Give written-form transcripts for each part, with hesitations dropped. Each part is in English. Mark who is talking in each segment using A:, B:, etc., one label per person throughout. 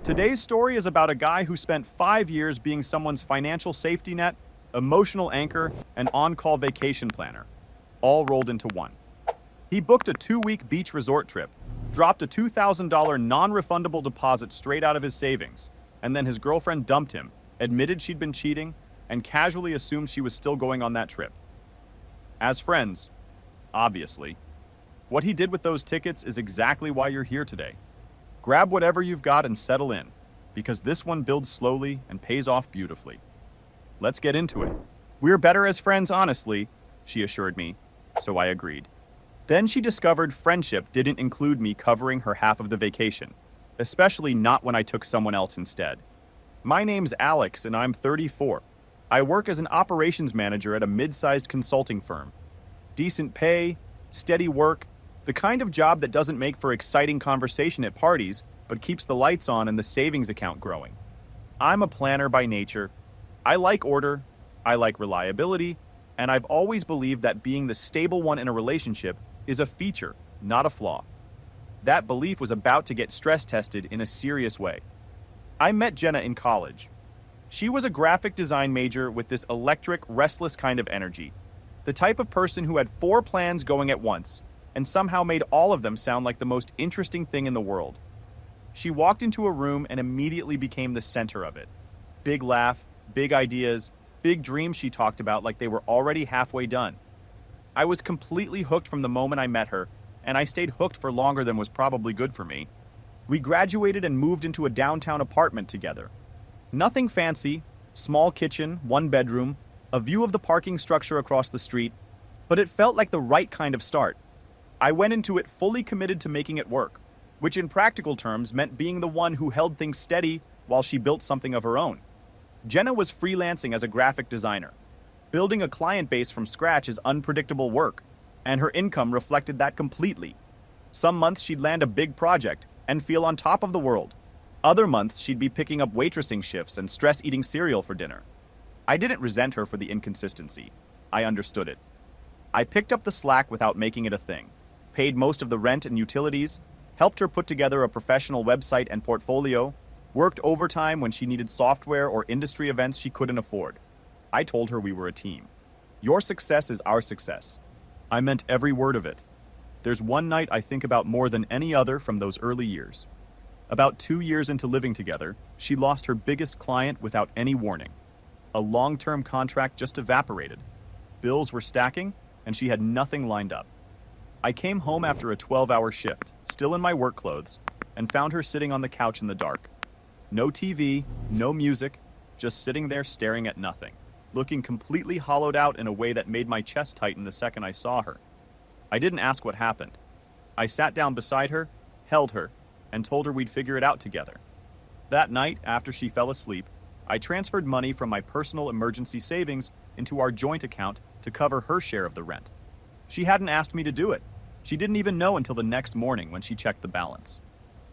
A: Today's story is about a guy who spent 5 years being someone's financial safety net, emotional anchor, and on-call vacation planner, all rolled into one. He booked a 2-week beach resort trip, dropped a $2,000 non-refundable deposit straight out of his savings, and then his girlfriend dumped him, admitted she'd been cheating, and casually assumed she was still going on that trip. As friends, obviously. What he did with those tickets is exactly why you're here today. Grab whatever you've got and settle in, because this one builds slowly and pays off beautifully. Let's get into it. We're better as friends, honestly, she assured me, so I agreed. Then she discovered friendship didn't include me covering her half of the vacation, especially not when I took someone else instead. My name's Alex and I'm 34. I work as an operations manager at a mid-sized consulting firm. Decent pay, steady work, the kind of job that doesn't make for exciting conversation at parties, but keeps the lights on and the savings account growing. I'm a planner by nature. I like order, I like reliability, and I've always believed that being the stable one in a relationship is a feature, not a flaw. That belief was about to get stress tested in a serious way. I met Jenna in college. She was a graphic design major with this electric, restless kind of energy, the type of person who had 4 plans going at once, and somehow made all of them sound like the most interesting thing in the world. She walked into a room and immediately became the center of it. Big laugh, big ideas, big dreams she talked about like they were already halfway done. I was completely hooked from the moment I met her, and I stayed hooked for longer than was probably good for me. We graduated and moved into a downtown apartment together. Nothing fancy, small kitchen, 1 bedroom, a view of the parking structure across the street, but it felt like the right kind of start. I went into it fully committed to making it work, which in practical terms meant being the one who held things steady while she built something of her own. Jenna was freelancing as a graphic designer. Building a client base from scratch is unpredictable work, and her income reflected that completely. Some months she'd land a big project and feel on top of the world. Other months she'd be picking up waitressing shifts and stress-eating cereal for dinner. I didn't resent her for the inconsistency. I understood it. I picked up the slack without making it a thing, paid most of the rent and utilities, helped her put together a professional website and portfolio, worked overtime when she needed software or industry events she couldn't afford. I told her we were a team. Your success is our success. I meant every word of it. There's one night I think about more than any other from those early years. About 2 years into living together, she lost her biggest client without any warning. A long-term contract just evaporated. Bills were stacking, and she had nothing lined up. I came home after a 12-hour shift, still in my work clothes, and found her sitting on the couch in the dark. No TV, no music, just sitting there staring at nothing, looking completely hollowed out in a way that made my chest tighten the second I saw her. I didn't ask what happened. I sat down beside her, held her, and told her we'd figure it out together. That night, after she fell asleep, I transferred money from my personal emergency savings into our joint account to cover her share of the rent. She hadn't asked me to do it. She didn't even know until the next morning when she checked the balance.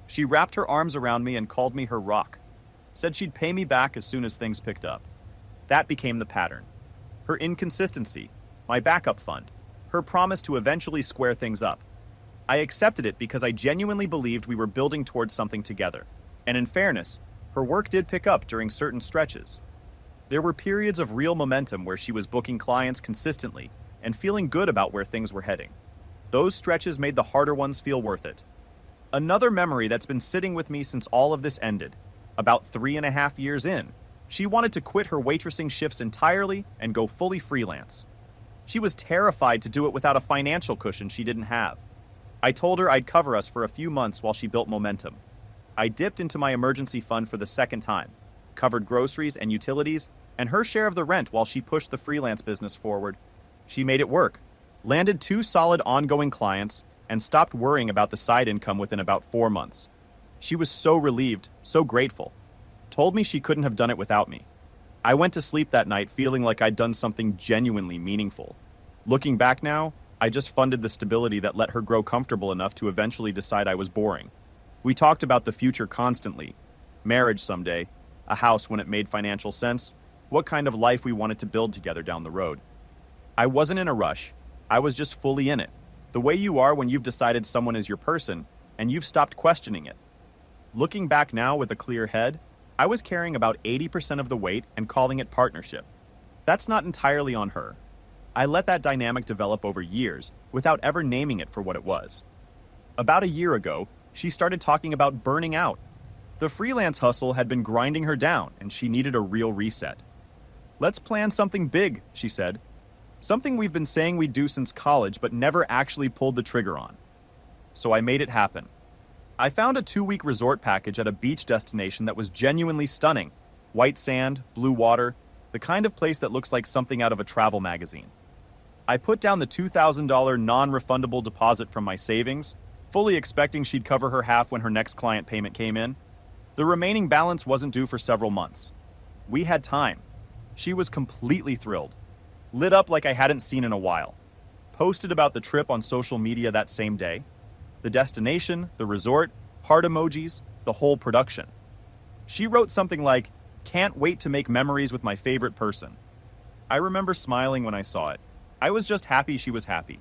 A: She wrapped her arms around me and called me her rock. Said she'd pay me back as soon as things picked up. That became the pattern. Her inconsistency, my backup fund, her promise to eventually square things up. I accepted it because I genuinely believed we were building towards something together. And in fairness, her work did pick up during certain stretches. There were periods of real momentum where she was booking clients consistently and feeling good about where things were heading. Those stretches made the harder ones feel worth it. Another memory that's been sitting with me since all of this ended, about 3.5 years in, she wanted to quit her waitressing shifts entirely and go fully freelance. She was terrified to do it without a financial cushion she didn't have. I told her I'd cover us for a few months while she built momentum. I dipped into my emergency fund for the second time, covered groceries and utilities, and her share of the rent while she pushed the freelance business forward. She made it work, landed 2 solid ongoing clients, and stopped worrying about the side income within about 4 months. She was so relieved, so grateful. Told me she couldn't have done it without me. I went to sleep that night feeling like I'd done something genuinely meaningful. Looking back now, I just funded the stability that let her grow comfortable enough to eventually decide I was boring. We talked about the future constantly. Marriage someday, a house when it made financial sense, what kind of life we wanted to build together down the road. I wasn't in a rush. I was just fully in it. The way you are when you've decided someone is your person and you've stopped questioning it. Looking back now with a clear head, I was carrying about 80% of the weight and calling it partnership. That's not entirely on her. I let that dynamic develop over years without ever naming it for what it was. About a year ago, she started talking about burning out. The freelance hustle had been grinding her down, and she needed a real reset. "Let's plan something big," she said. "Something we've been saying we'd do since college but never actually pulled the trigger on." So I made it happen. I found a 2-week resort package at a beach destination that was genuinely stunning. White sand, blue water, the kind of place that looks like something out of a travel magazine. I put down the $2,000 non-refundable deposit from my savings, fully expecting she'd cover her half when her next client payment came in. The remaining balance wasn't due for several months. We had time. She was completely thrilled. Lit up like I hadn't seen in a while. Posted about the trip on social media that same day. The destination, the resort, heart emojis, the whole production. She wrote something like, "Can't wait to make memories with my favorite person." I remember smiling when I saw it. I was just happy she was happy.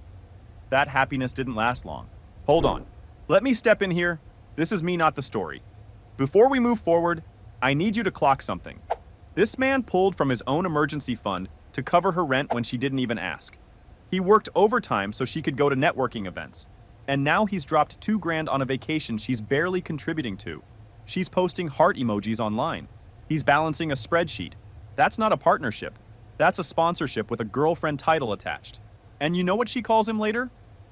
A: That happiness didn't last long. Hold on. Let me step in here. This is me, not the story. Before we move forward, I need you to clock something. This man pulled from his own emergency fund to cover her rent when she didn't even ask. He worked overtime so she could go to networking events. And now he's dropped $2,000 on a vacation she's barely contributing to. She's posting heart emojis online. He's balancing a spreadsheet. That's not a partnership. That's a sponsorship with a girlfriend title attached. And you know what she calls him later?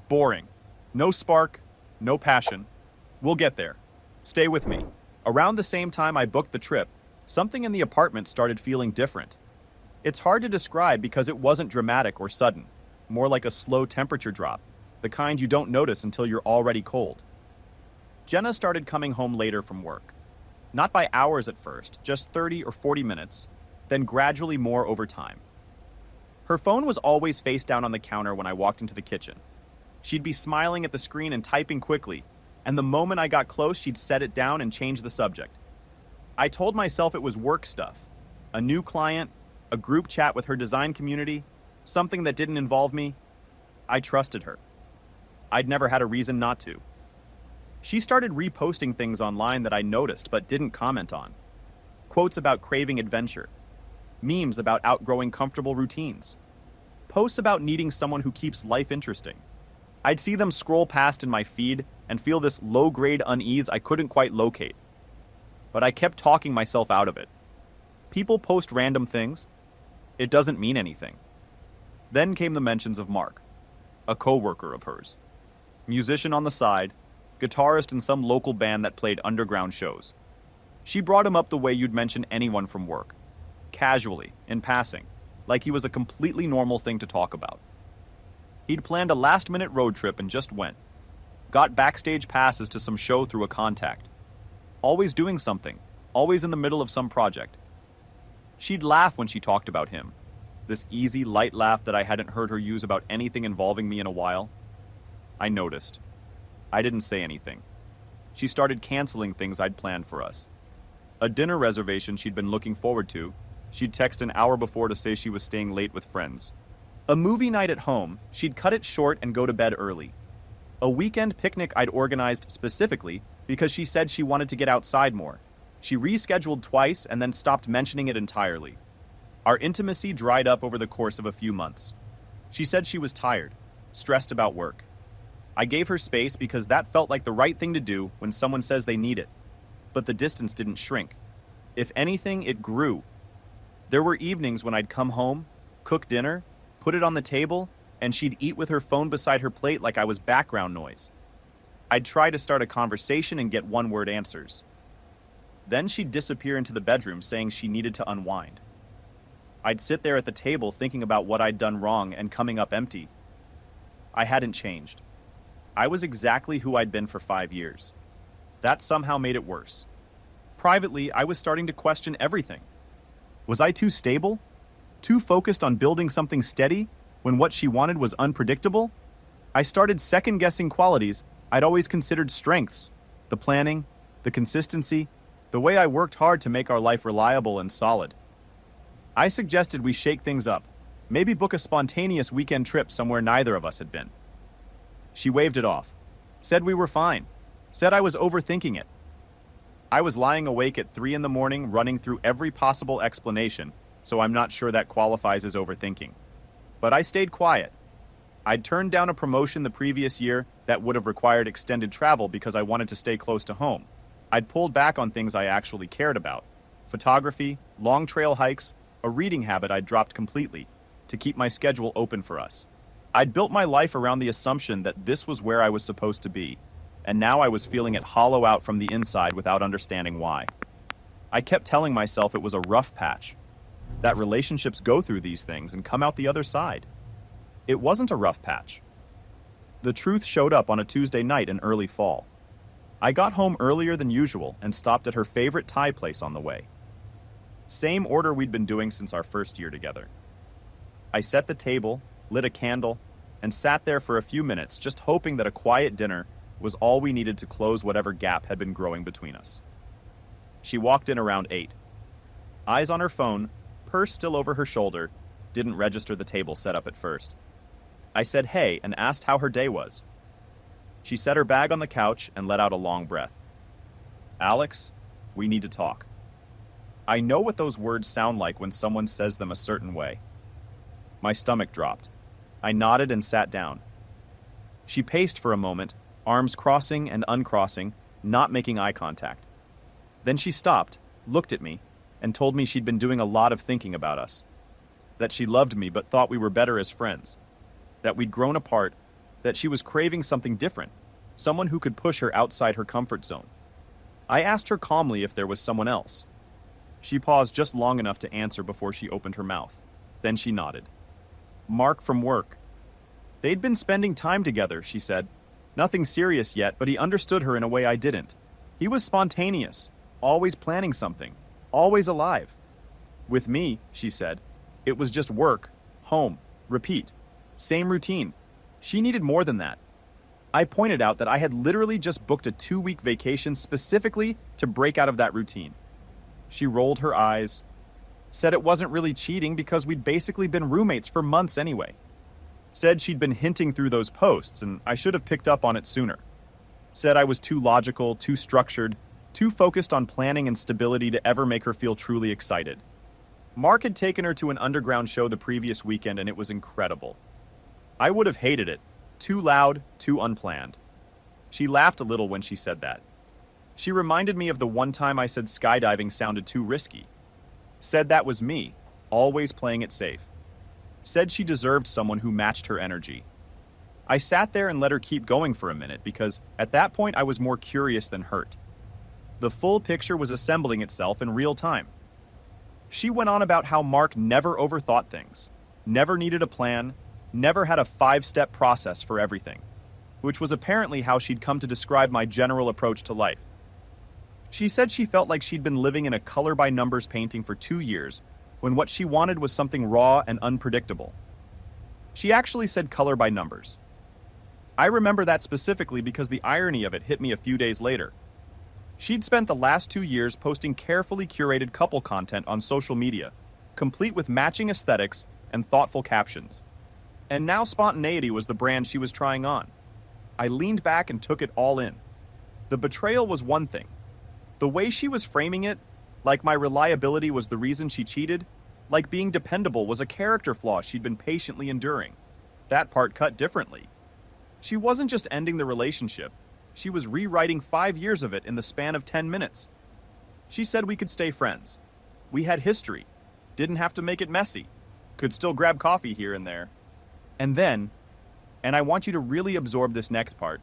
A: Boring. No spark, no passion. We'll get there. Stay with me. Around the same time I booked the trip, something in the apartment started feeling different. It's hard to describe because it wasn't dramatic or sudden, more like a slow temperature drop, the kind you don't notice until you're already cold. Jenna started coming home later from work. Not by hours at first, just 30 or 40 minutes, then gradually more over time. Her phone was always face down on the counter when I walked into the kitchen. She'd be smiling at the screen and typing quickly, and the moment I got close, she'd set it down and change the subject. I told myself it was work stuff, a new client, a group chat with her design community, something that didn't involve me. I trusted her. I'd never had a reason not to. She started reposting things online that I noticed but didn't comment on. Quotes about craving adventure. Memes about outgrowing comfortable routines. Posts about needing someone who keeps life interesting. I'd see them scroll past in my feed and feel this low-grade unease I couldn't quite locate. But I kept talking myself out of it. People post random things. It doesn't mean anything. Then came the mentions of Mark, a coworker of hers. Musician on the side, guitarist in some local band that played underground shows. She brought him up the way you'd mention anyone from work. Casually, in passing, like he was a completely normal thing to talk about. He'd planned a last-minute road trip and just went. Got backstage passes to some show through a contact. Always doing something, always in the middle of some project. She'd laugh when she talked about him. This easy, light laugh that I hadn't heard her use about anything involving me in a while. I noticed. I didn't say anything. She started canceling things I'd planned for us. A dinner reservation she'd been looking forward to, she'd text an hour before to say she was staying late with friends. A movie night at home, she'd cut it short and go to bed early. A weekend picnic I'd organized specifically because she said she wanted to get outside more. She rescheduled twice and then stopped mentioning it entirely. Our intimacy dried up over the course of a few months. She said she was tired, stressed about work. I gave her space because that felt like the right thing to do when someone says they need it. But the distance didn't shrink. If anything, it grew. There were evenings when I'd come home, cook dinner, put it on the table, and she'd eat with her phone beside her plate like I was background noise. I'd try to start a conversation and get one-word answers. Then she'd disappear into the bedroom saying she needed to unwind. I'd sit there at the table thinking about what I'd done wrong and coming up empty. I hadn't changed. I was exactly who I'd been for 5 years. That somehow made it worse. Privately, I was starting to question everything. Was I too stable? Too focused on building something steady when what she wanted was unpredictable? I started second-guessing qualities I'd always considered strengths. The planning, the consistency, the way I worked hard to make our life reliable and solid. I suggested we shake things up, maybe book a spontaneous weekend trip somewhere neither of us had been. She waved it off, said we were fine, said I was overthinking it. I was lying awake at 3 in the morning running through every possible explanation, so I'm not sure that qualifies as overthinking. But I stayed quiet. I'd turned down a promotion the previous year that would have required extended travel because I wanted to stay close to home. I'd pulled back on things I actually cared about. Photography, long trail hikes, a reading habit I'd dropped completely, to keep my schedule open for us. I'd built my life around the assumption that this was where I was supposed to be, and now I was feeling it hollow out from the inside without understanding why. I kept telling myself it was a rough patch, that relationships go through these things and come out the other side. It wasn't a rough patch. The truth showed up on a Tuesday night in early fall. I got home earlier than usual and stopped at her favorite Thai place on the way. Same order we'd been doing since our first year together. I set the table, lit a candle, and sat there for a few minutes just hoping that a quiet dinner was all we needed to close whatever gap had been growing between us. She walked in around 8. Eyes on her phone, purse still over her shoulder, didn't register the table set up at first. I said hey and asked how her day was. She set her bag on the couch and let out a long breath. Alex, we need to talk. I know what those words sound like when someone says them a certain way. My stomach dropped. I nodded and sat down. She paced for a moment, arms crossing and uncrossing, not making eye contact. Then she stopped, looked at me, and told me she'd been doing a lot of thinking about us. That she loved me but thought we were better as friends. That we'd grown apart, that she was craving something different, someone who could push her outside her comfort zone. I asked her calmly if there was someone else. She paused just long enough to answer before she opened her mouth. Then she nodded. Mark from work. They'd been spending time together, she said. Nothing serious yet, but he understood her in a way I didn't. He was spontaneous, always planning something, always alive. With me, she said, it was just work, home, repeat, same routine. She needed more than that. I pointed out that I had literally just booked a 2-week vacation specifically to break out of that routine. She rolled her eyes, said it wasn't really cheating because we'd basically been roommates for months anyway. Said she'd been hinting through those posts and I should have picked up on it sooner. Said I was too logical, too structured, too focused on planning and stability to ever make her feel truly excited. Mark had taken her to an underground show the previous weekend and it was incredible. I would have hated it. Too loud, too unplanned. She laughed a little when she said that. She reminded me of the one time I said skydiving sounded too risky. Said that was me, always playing it safe. Said she deserved someone who matched her energy. I sat there and let her keep going for a minute because at that point I was more curious than hurt. The full picture was assembling itself in real time. She went on about how Mark never overthought things, never needed a plan, never had a 5-step process for everything, which was apparently how she'd come to describe my general approach to life. She said she felt like she'd been living in a color-by-numbers painting for 2 years, when what she wanted was something raw and unpredictable. She actually said color by numbers. I remember that specifically because the irony of it hit me a few days later. She'd spent the last 2 years posting carefully curated couple content on social media, complete with matching aesthetics and thoughtful captions. And now spontaneity was the brand she was trying on. I leaned back and took it all in. The betrayal was one thing. The way she was framing it, like my reliability was the reason she cheated, like being dependable was a character flaw she'd been patiently enduring. That part cut differently. She wasn't just ending the relationship, she was rewriting 5 years of it in the span of 10 minutes. She said we could stay friends. We had history, didn't have to make it messy, could still grab coffee here and there. And then, and I want you to really absorb this next part,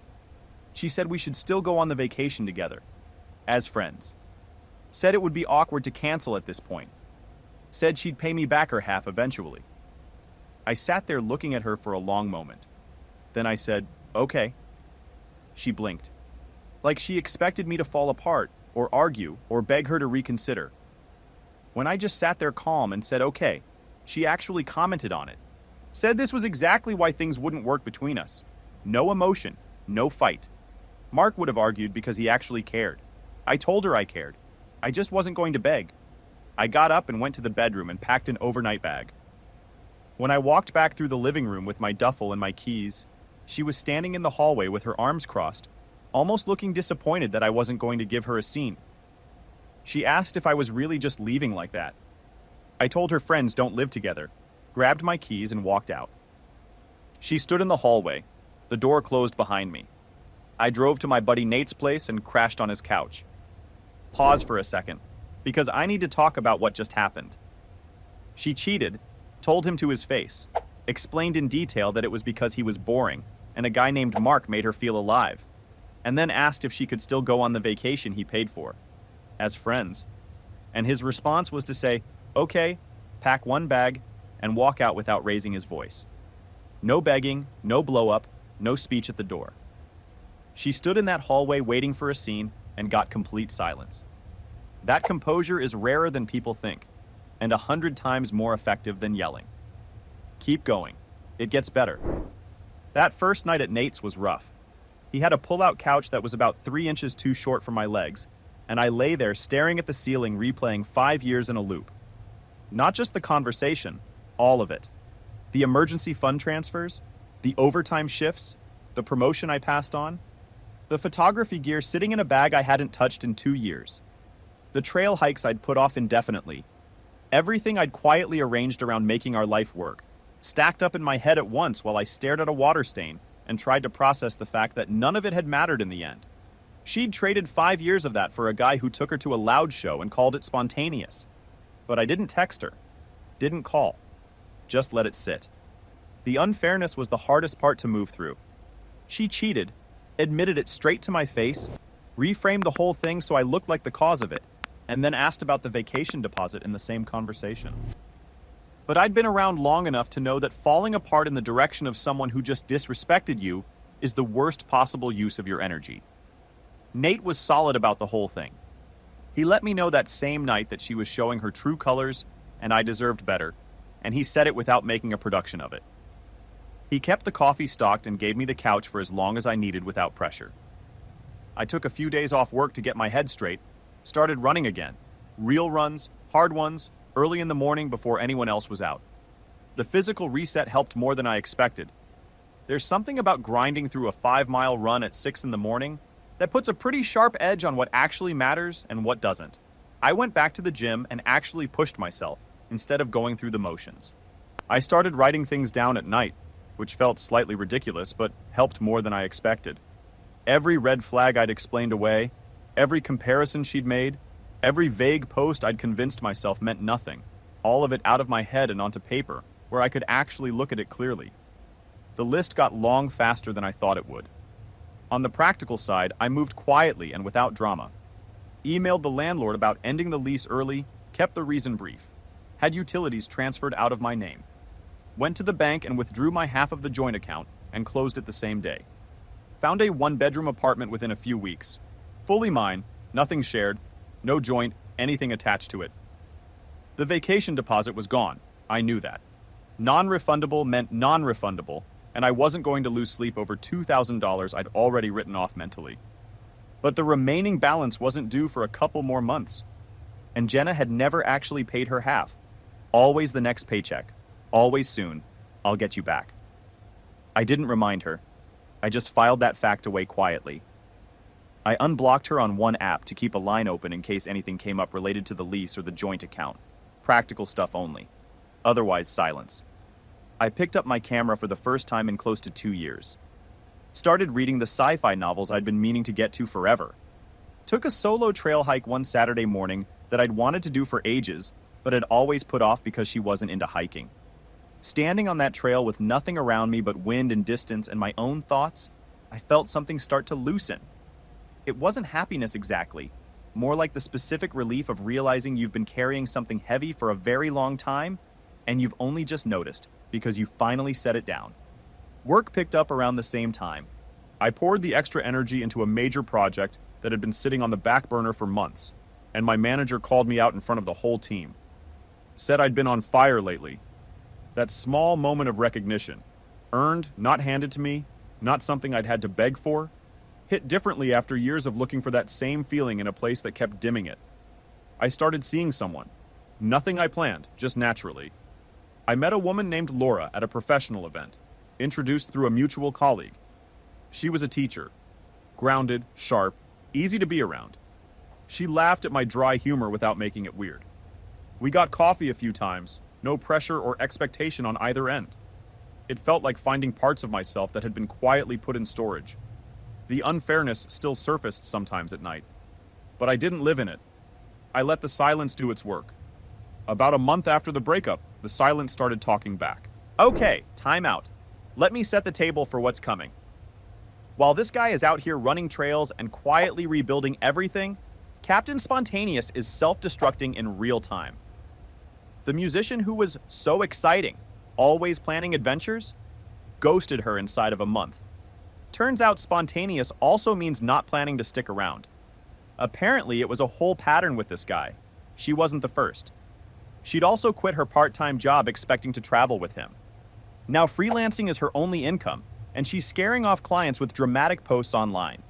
A: she said we should still go on the vacation together, as friends. Said it would be awkward to cancel at this point. Said she'd pay me back her half eventually. I sat there looking at her for a long moment. Then I said, okay. She blinked. Like she expected me to fall apart, or argue, or beg her to reconsider. When I just sat there calm and said okay, she actually commented on it. Said this was exactly why things wouldn't work between us. No emotion, no fight. Mark would have argued because he actually cared. I told her I cared. I just wasn't going to beg. I got up and went to the bedroom and packed an overnight bag. When I walked back through the living room with my duffel and my keys, she was standing in the hallway with her arms crossed, almost looking disappointed that I wasn't going to give her a scene. She asked if I was really just leaving like that. I told her friends don't live together, grabbed my keys, and walked out. She stood in the hallway. The door closed behind me. I drove to my buddy Nate's place and crashed on his couch. Pause for a second, because I need to talk about what just happened. She cheated, told him to his face, explained in detail that it was because he was boring, and a guy named Mark made her feel alive, and then asked if she could still go on the vacation he paid for, as friends. And his response was to say, okay, pack one bag, and walk out without raising his voice. No begging, no blow-up, no speech at the door. She stood in that hallway waiting for a scene and got complete silence. That composure is rarer than people think, and 100 times more effective than yelling. Keep going. It gets better. That first night at Nate's was rough. He had a pull-out couch that was about 3 inches too short for my legs, and I lay there staring at the ceiling replaying 5 years in a loop. Not just the conversation, all of it. The emergency fund transfers, the overtime shifts, the promotion I passed on, the photography gear sitting in a bag I hadn't touched in 2 years, the trail hikes I'd put off indefinitely, everything I'd quietly arranged around making our life work, stacked up in my head at once while I stared at a water stain and tried to process the fact that none of it had mattered in the end. She'd traded 5 years of that for a guy who took her to a loud show and called it spontaneous. But I didn't text her, didn't call, just let it sit. The unfairness was the hardest part to move through. She cheated, admitted it straight to my face, reframed the whole thing so I looked like the cause of it, and then asked about the vacation deposit in the same conversation. But I'd been around long enough to know that falling apart in the direction of someone who just disrespected you is the worst possible use of your energy. Nate was solid about the whole thing. He let me know that same night that she was showing her true colors and I deserved better, and he said it without making a production of it. He kept the coffee stocked and gave me the couch for as long as I needed without pressure. I took a few days off work to get my head straight, started running again. Real runs, hard ones, early in the morning before anyone else was out. The physical reset helped more than I expected. There's something about grinding through a 5-mile run at 6 in the morning that puts a pretty sharp edge on what actually matters and what doesn't. I went back to the gym and actually pushed myself, instead of going through the motions. I started writing things down at night, which felt slightly ridiculous, but helped more than I expected. Every red flag I'd explained away, every comparison she'd made, every vague post I'd convinced myself meant nothing, all of it out of my head and onto paper, where I could actually look at it clearly. The list got long faster than I thought it would. On the practical side, I moved quietly and without drama. Emailed the landlord about ending the lease early, kept the reason brief. Had utilities transferred out of my name. Went to the bank and withdrew my half of the joint account and closed it the same day. Found a 1-bedroom apartment within a few weeks. Fully mine, nothing shared, no joint, anything attached to it. The vacation deposit was gone. I knew that. Non-refundable meant non-refundable, and I wasn't going to lose sleep over $2,000 I'd already written off mentally. But the remaining balance wasn't due for a couple more months. And Jenna had never actually paid her half. Always the next paycheck. Always soon. I'll get you back. I didn't remind her. I just filed that fact away quietly. I unblocked her on one app to keep a line open in case anything came up related to the lease or the joint account. Practical stuff only. Otherwise, silence. I picked up my camera for the first time in close to 2 years. Started reading the sci-fi novels I'd been meaning to get to forever. Took a solo trail hike one Saturday morning that I'd wanted to do for ages, but had always put off because she wasn't into hiking. Standing on that trail with nothing around me but wind and distance and my own thoughts, I felt something start to loosen. It wasn't happiness exactly, more like the specific relief of realizing you've been carrying something heavy for a very long time, and you've only just noticed because you finally set it down. Work picked up around the same time. I poured the extra energy into a major project that had been sitting on the back burner for months, and my manager called me out in front of the whole team. Said I'd been on fire lately. That small moment of recognition, earned, not handed to me, not something I'd had to beg for, hit differently after years of looking for that same feeling in a place that kept dimming it. I started seeing someone. Nothing I planned, just naturally. I met a woman named Laura at a professional event, introduced through a mutual colleague. She was a teacher. Grounded, sharp, easy to be around. She laughed at my dry humor without making it weird. We got coffee a few times, no pressure or expectation on either end. It felt like finding parts of myself that had been quietly put in storage. The unfairness still surfaced sometimes at night, but I didn't live in it. I let the silence do its work. About a month after the breakup, the silence started talking back. Okay, time out. Let me set the table for what's coming. While this guy is out here running trails and quietly rebuilding everything, Captain Spontaneous is self-destructing in real time. The musician who was so exciting, always planning adventures, ghosted her inside of a month. Turns out spontaneous also means not planning to stick around. Apparently, it was a whole pattern with this guy. She wasn't the first. She'd also quit her part-time job expecting to travel with him. Now freelancing is her only income, and she's scaring off clients with dramatic posts online.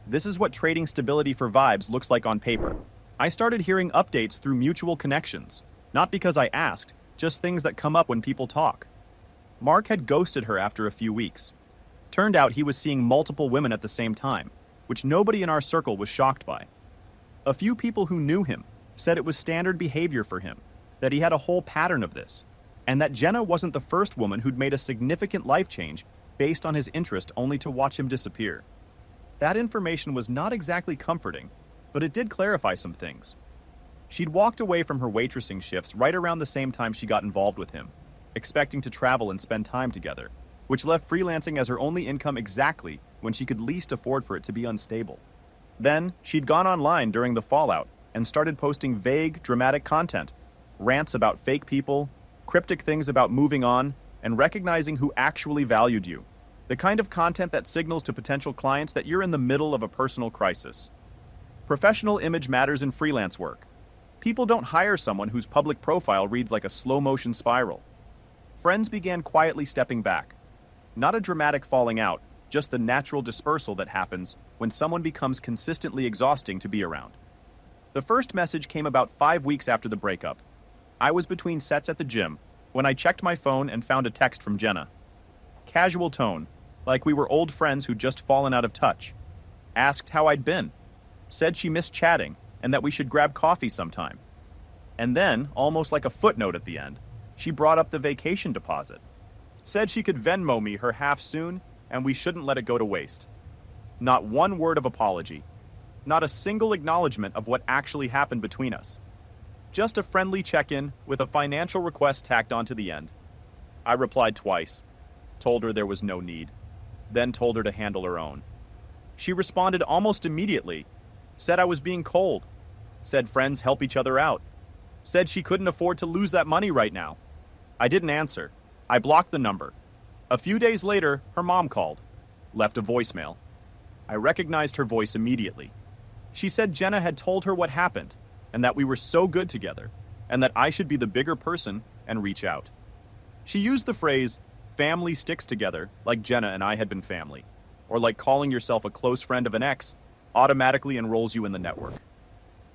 A: This is what trading stability for vibes looks like on paper. I started hearing updates through mutual connections, not because I asked, just things that come up when people talk. Mark had ghosted her after a few weeks. Turned out he was seeing multiple women at the same time, which nobody in our circle was shocked by. A few people who knew him said it was standard behavior for him, that he had a whole pattern of this, and that Jenna wasn't the first woman who'd made a significant life change based on his interest only to watch him disappear. That information was not exactly comforting, but it did clarify some things. She'd walked away from her waitressing shifts right around the same time she got involved with him, expecting to travel and spend time together, which left freelancing as her only income exactly when she could least afford for it to be unstable. Then, she'd gone online during the fallout and started posting vague, dramatic content, rants about fake people, cryptic things about moving on, and recognizing who actually valued you. The kind of content that signals to potential clients that you're in the middle of a personal crisis. Professional image matters in freelance work. People don't hire someone whose public profile reads like a slow-motion spiral. Friends began quietly stepping back. Not a dramatic falling out, just the natural dispersal that happens when someone becomes consistently exhausting to be around. The first message came about 5 weeks after the breakup. I was between sets at the gym when I checked my phone and found a text from Jenna. Casual tone, like we were old friends who'd just fallen out of touch. Asked how I'd been. Said she missed chatting and that we should grab coffee sometime. And then, almost like a footnote at the end, she brought up the vacation deposit. Said she could Venmo me her half soon and we shouldn't let it go to waste. Not one word of apology. Not a single acknowledgement of what actually happened between us. Just a friendly check-in with a financial request tacked onto the end. I replied twice, told her there was no need, then told her to handle her own. She responded almost immediately, said I was being cold, said friends help each other out, said she couldn't afford to lose that money right now. I didn't answer. I blocked the number. A few days later, her mom called, left a voicemail. I recognized her voice immediately. She said Jenna had told her what happened, and that we were so good together, and that I should be the bigger person and reach out. She used the phrase, family sticks together, like Jenna and I had been family, or like calling yourself a close friend of an ex automatically enrolls you in the network.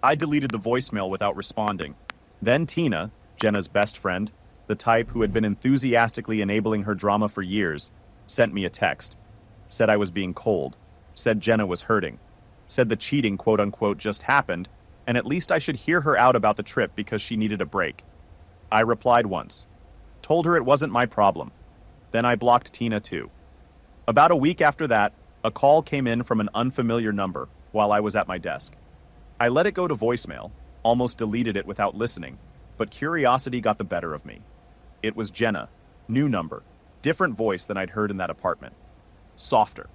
A: I deleted the voicemail without responding. Then Tina, Jenna's best friend, the type who had been enthusiastically enabling her drama for years, sent me a text. Said I was being cold, said Jenna was hurting, said the cheating quote-unquote just happened, and at least I should hear her out about the trip because she needed a break. I replied once, told her it wasn't my problem. Then I blocked Tina too. About a week after that, a call came in from an unfamiliar number while I was at my desk. I let it go to voicemail, almost deleted it without listening, but curiosity got the better of me. It was Jenna, new number, different voice than I'd heard in that apartment. Softer,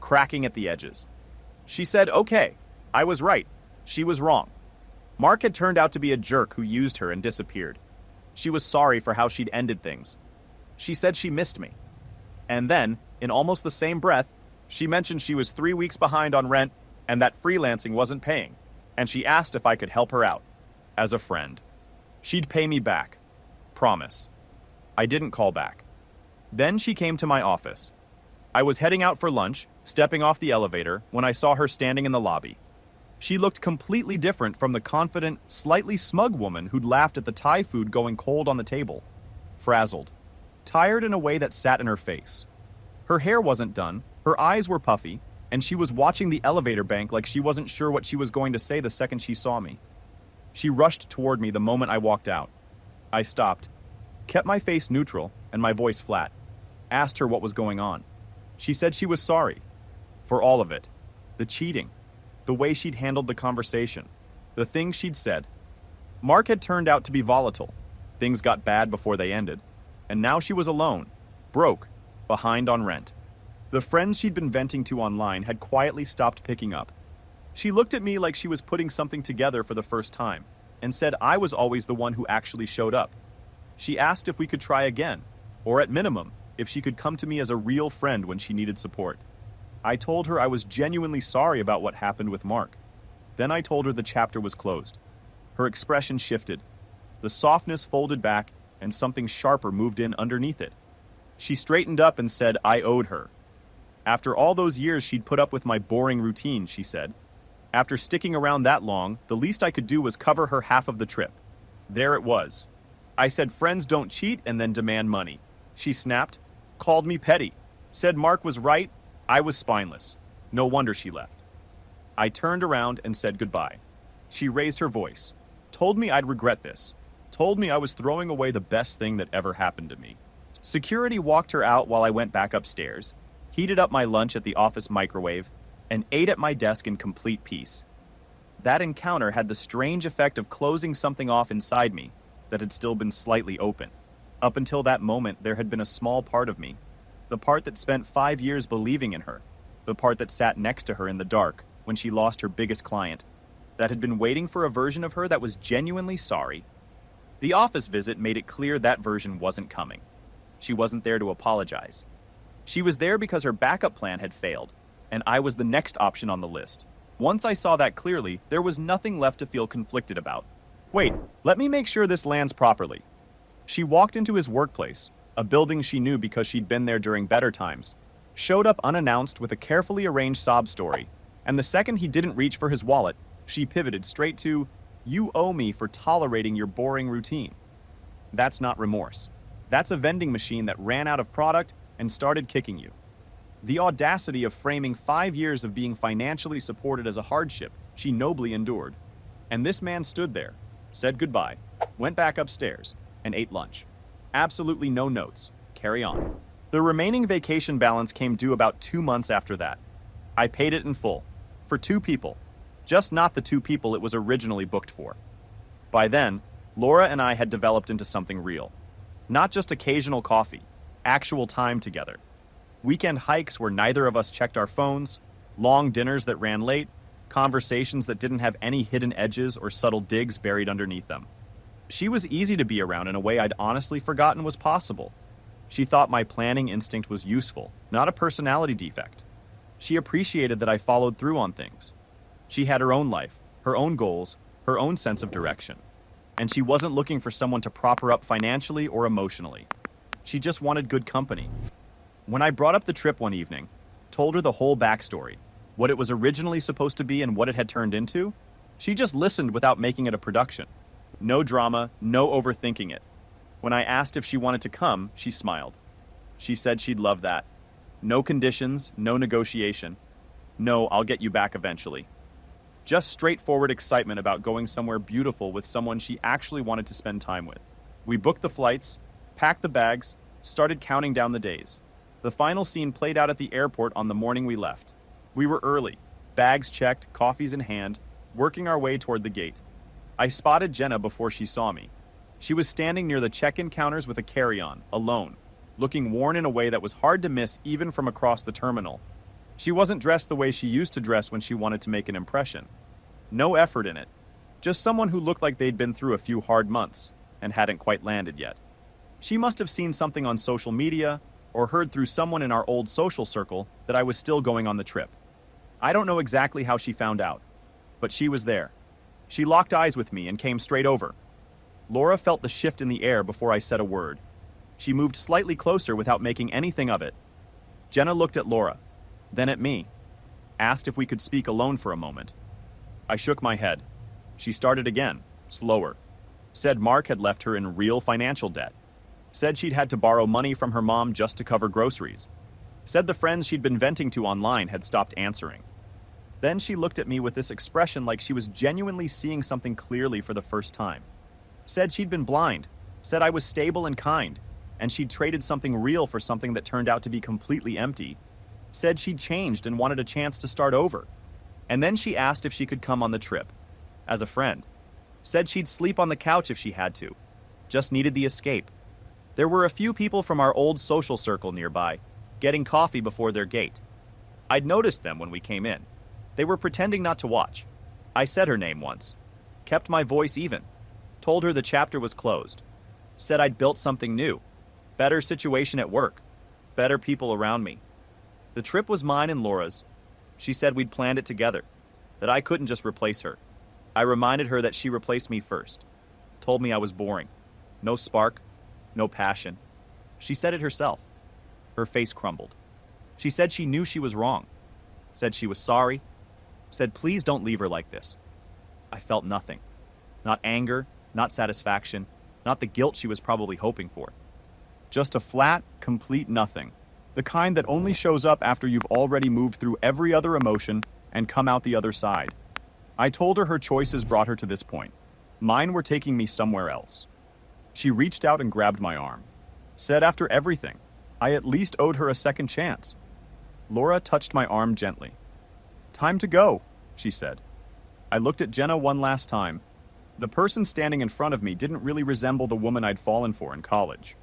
A: cracking at the edges. She said, okay, I was right. She was wrong. Mark had turned out to be a jerk who used her and disappeared. She was sorry for how she'd ended things. She said she missed me. And then, in almost the same breath, she mentioned she was 3 weeks behind on rent and that freelancing wasn't paying, and she asked if I could help her out, as a friend. She'd pay me back. Promise. I didn't call back. Then she came to my office. I was heading out for lunch, stepping off the elevator, when I saw her standing in the lobby. She looked completely different from the confident, slightly smug woman who'd laughed at the Thai food going cold on the table. Frazzled. Tired in a way that sat in her face. Her hair wasn't done, her eyes were puffy, and she was watching the elevator bank like she wasn't sure what she was going to say the second she saw me. She rushed toward me the moment I walked out. I stopped, kept my face neutral and my voice flat, asked her what was going on. She said she was sorry. For all of it. The cheating. The way she'd handled the conversation. The things she'd said. Mark had turned out to be volatile. Things got bad before they ended. And now she was alone, broke, behind on rent. The friends she'd been venting to online had quietly stopped picking up. She looked at me like she was putting something together for the first time, and said I was always the one who actually showed up. She asked if we could try again, or at minimum, if she could come to me as a real friend when she needed support. I told her I was genuinely sorry about what happened with Mark. Then I told her the chapter was closed. Her expression shifted. The softness folded back, and something sharper moved in underneath it. She straightened up and said I owed her. After all those years she'd put up with my boring routine, she said. After sticking around that long, the least I could do was cover her half of the trip. There it was. I said friends don't cheat and then demand money. She snapped, called me petty, said Mark was right, I was spineless. No wonder she left. I turned around and said goodbye. She raised her voice, told me I'd regret this, told me I was throwing away the best thing that ever happened to me. Security walked her out while I went back upstairs, heated up my lunch at the office microwave, and ate at my desk in complete peace. That encounter had the strange effect of closing something off inside me that had still been slightly open. Up until that moment, there had been a small part of me, the part that spent 5 years believing in her, the part that sat next to her in the dark when she lost her biggest client, that had been waiting for a version of her that was genuinely sorry. The office visit made it clear that version wasn't coming. She wasn't there to apologize. She was there because her backup plan had failed, and I was the next option on the list. Once I saw that clearly, there was nothing left to feel conflicted about. Wait, let me make sure this lands properly. She walked into his workplace, a building she knew because she'd been there during better times, showed up unannounced with a carefully arranged sob story, and the second he didn't reach for his wallet, she pivoted straight to, "You owe me for tolerating your boring routine." That's not remorse. That's a vending machine that ran out of product and started kicking you. The audacity of framing 5 years of being financially supported as a hardship she nobly endured. And this man stood there, said goodbye, went back upstairs, and ate lunch. Absolutely no notes. Carry on. The remaining vacation balance came due about 2 months after that. I paid it in full. For 2 people. Just not the 2 people it was originally booked for. By then, Laura and I had developed into something real. Not just occasional coffee, actual time together. Weekend hikes where neither of us checked our phones, long dinners that ran late, conversations that didn't have any hidden edges or subtle digs buried underneath them. She was easy to be around in a way I'd honestly forgotten was possible. She thought my planning instinct was useful, not a personality defect. She appreciated that I followed through on things. She had her own life, her own goals, her own sense of direction. And she wasn't looking for someone to prop her up financially or emotionally. She just wanted good company. When I brought up the trip one evening, told her the whole backstory, what it was originally supposed to be and what it had turned into, she just listened without making it a production. No drama, no overthinking it. When I asked if she wanted to come, she smiled. She said she'd love that. No conditions, no negotiation. No, I'll get you back eventually. Just straightforward excitement about going somewhere beautiful with someone she actually wanted to spend time with. We booked the flights, packed the bags, started counting down the days. The final scene played out at the airport on the morning we left. We were early, bags checked, coffees in hand, working our way toward the gate. I spotted Jenna before she saw me. She was standing near the check-in counters with a carry-on, alone, looking worn in a way that was hard to miss even from across the terminal. She wasn't dressed the way she used to dress when she wanted to make an impression. No effort in it. Just someone who looked like they'd been through a few hard months and hadn't quite landed yet. She must have seen something on social media or heard through someone in our old social circle that I was still going on the trip. I don't know exactly how she found out, but she was there. She locked eyes with me and came straight over. Laura felt the shift in the air before I said a word. She moved slightly closer without making anything of it. Jenna looked at Laura, then at me, asked if we could speak alone for a moment. I shook my head. She started again, slower. Said Mark had left her in real financial debt. Said she'd had to borrow money from her mom just to cover groceries. Said the friends she'd been venting to online had stopped answering. Then she looked at me with this expression like she was genuinely seeing something clearly for the first time. Said she'd been blind, said I was stable and kind, and she'd traded something real for something that turned out to be completely empty. Said she'd changed and wanted a chance to start over. And then she asked if she could come on the trip, as a friend. Said she'd sleep on the couch if she had to. Just needed the escape. There were a few people from our old social circle nearby, getting coffee before their gate. I'd noticed them when we came in. They were pretending not to watch. I said her name once. Kept my voice even. Told her the chapter was closed. Said I'd built something new. Better situation at work. Better people around me. The trip was mine and Laura's. She said we'd planned it together. That I couldn't just replace her. I reminded her that she replaced me first. Told me I was boring. No spark. No passion. She said it herself. Her face crumbled. She said she knew she was wrong. Said she was sorry. Said please don't leave her like this. I felt nothing. Not anger, not satisfaction, not the guilt she was probably hoping for. Just a flat, complete nothing. The kind that only shows up after you've already moved through every other emotion and come out the other side. I told her her choices brought her to this point. Mine were taking me somewhere else. She reached out and grabbed my arm. Said after everything, I at least owed her a second chance. Laura touched my arm gently. Time to go, she said. I looked at Jenna one last time. The person standing in front of me didn't really resemble the woman I'd fallen for in college.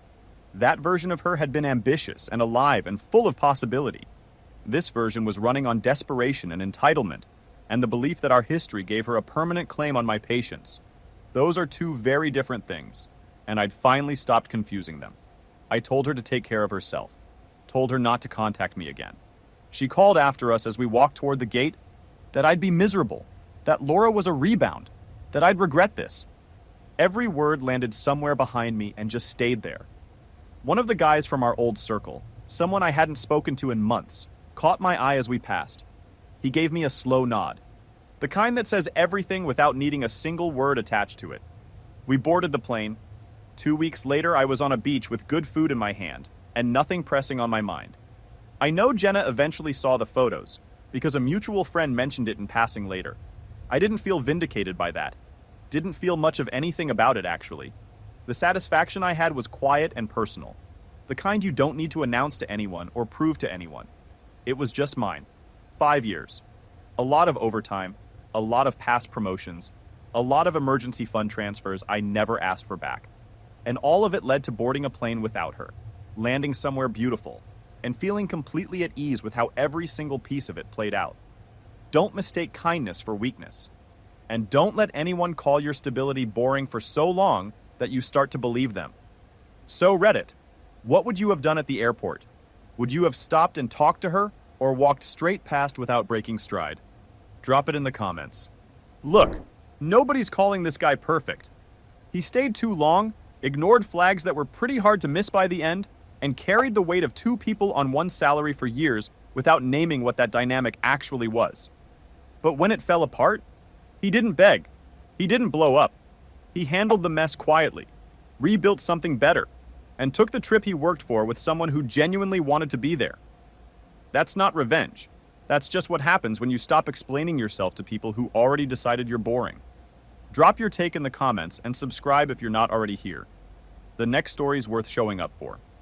A: That version of her had been ambitious and alive and full of possibility. This version was running on desperation and entitlement, and the belief that our history gave her a permanent claim on my patience. Those are two very different things, and I'd finally stopped confusing them. I told her to take care of herself. Told her not to contact me again. She called after us as we walked toward the gate that I'd be miserable, that Laura was a rebound, that I'd regret this. Every word landed somewhere behind me and just stayed there. One of the guys from our old circle, someone I hadn't spoken to in months, caught my eye as we passed. He gave me a slow nod, the kind that says everything without needing a single word attached to it. We boarded the plane. 2 weeks later, I was on a beach with good food in my hand and nothing pressing on my mind. I know Jenna eventually saw the photos because a mutual friend mentioned it in passing later. I didn't feel vindicated by that. Didn't feel much of anything about it, actually. The satisfaction I had was quiet and personal. The kind you don't need to announce to anyone or prove to anyone. It was just mine. 5 years. A lot of overtime, a lot of past promotions, a lot of emergency fund transfers I never asked for back. And all of it led to boarding a plane without her, landing somewhere beautiful, and feeling completely at ease with how every single piece of it played out. Don't mistake kindness for weakness. And don't let anyone call your stability boring for so long that you start to believe them. So Reddit, what would you have done at the airport? Would you have stopped and talked to her, or walked straight past without breaking stride? Drop it in the comments. Look, nobody's calling this guy perfect. He stayed too long, ignored flags that were pretty hard to miss by the end, and carried the weight of two people on one salary for years without naming what that dynamic actually was. But when it fell apart, he didn't beg. He didn't blow up. He handled the mess quietly, rebuilt something better, and took the trip he worked for with someone who genuinely wanted to be there. That's not revenge. That's just what happens when you stop explaining yourself to people who already decided you're boring. Drop your take in the comments and subscribe if you're not already here. The next story's worth showing up for.